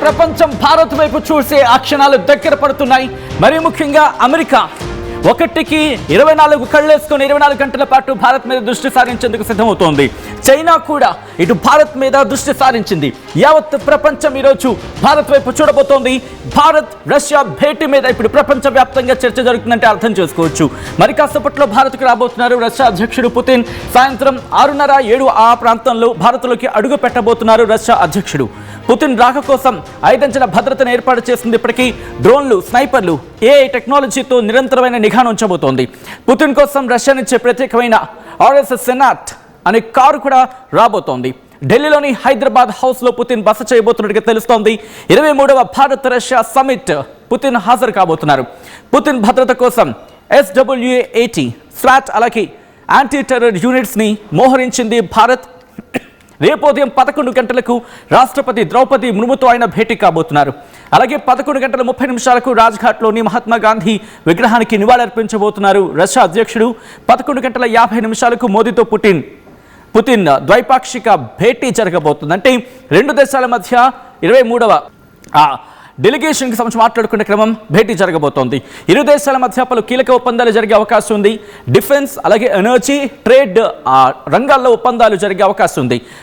ప్రపంచం భారత్ వైపు చూసే ఆ క్షణాలు దగ్గర పడుతున్నాయి. మరి ముఖ్యంగా అమెరికా ఒకటికి 24 కళ్ళేసుకొని 24 గంటల పాటు భారత్ మీద దృష్టి సారించేందుకు సిద్ధమవుతోంది. చైనా కూడా ఇటు భారత్ మీద దృష్టి సారించింది. యావత్ ప్రపంచం ఈరోజు భారత్ వైపు చూడబోతోంది. భారత్ రష్యా భేటీ మీద ఇప్పుడు ప్రపంచవ్యాప్తంగా చర్చ జరుగుతుందంటే అర్థం చేసుకోవచ్చు. మరి కాసేపట్లో భారత్కు రాబోతున్నారు రష్యా అధ్యక్షుడు పుతిన్. సాయంత్రం 6:30-7 ఆ ప్రాంతంలో భారత్లోకి అడుగు పెట్టబోతున్నారు రష్యా అధ్యక్షుడు. పుతిన్ రాక కోసం 5 అంచెల భద్రతను ఏర్పాటు చేసింది. ఇప్పటికీ డ్రోన్లు, స్నైపర్లు, ఏఐ టెక్నాలజీతో నిరంతరమైన నిఘాను ఉంచబోతోంది. పుతిన్ కోసం రష్యా నుంచి ప్రత్యేకమైన ఆర్ఎస్ఎస్ సెనాట్ అనే కారు కూడా రాబోతోంది. ఢిల్లీలోని హైదరాబాద్ హౌస్లో పుతిన్ బస చేయబోతున్నట్టుగా తెలుస్తోంది. 23వ భారత్ రష్యా సమిట్ పుతిన్ హాజరు కాబోతున్నారు. పుతిన్ భద్రత కోసం SWA-80 స్వాట్ అలాగే యాంటీ టెర్రర్ యూనిట్స్ని మోహరించింది భారత్. రేపు ఉదయం 11 గంటలకు రాష్ట్రపతి ద్రౌపది ముర్ముతో ఆయన భేటీ కాబోతున్నారు. అలాగే 11:30 రాజ్ఘాట్లోని మహాత్మా గాంధీ విగ్రహానికి నివాళులర్పించబోతున్నారు రష్యా అధ్యక్షుడు. 11:50 మోదీతో పుతిన్ ద్వైపాక్షిక భేటీ జరగబోతుంది. అంటే రెండు దేశాల మధ్య 23వ డెలిగేషన్కి సంబంధించి మాట్లాడుకునే క్రమం భేటీ జరగబోతోంది. ఇరు దేశాల మధ్య పలు కీలక ఒప్పందాలు జరిగే అవకాశం ఉంది. డిఫెన్స్ అలాగే ఎనర్జీ, ట్రేడ్ రంగాల్లో ఒప్పందాలు జరిగే అవకాశం ఉంది.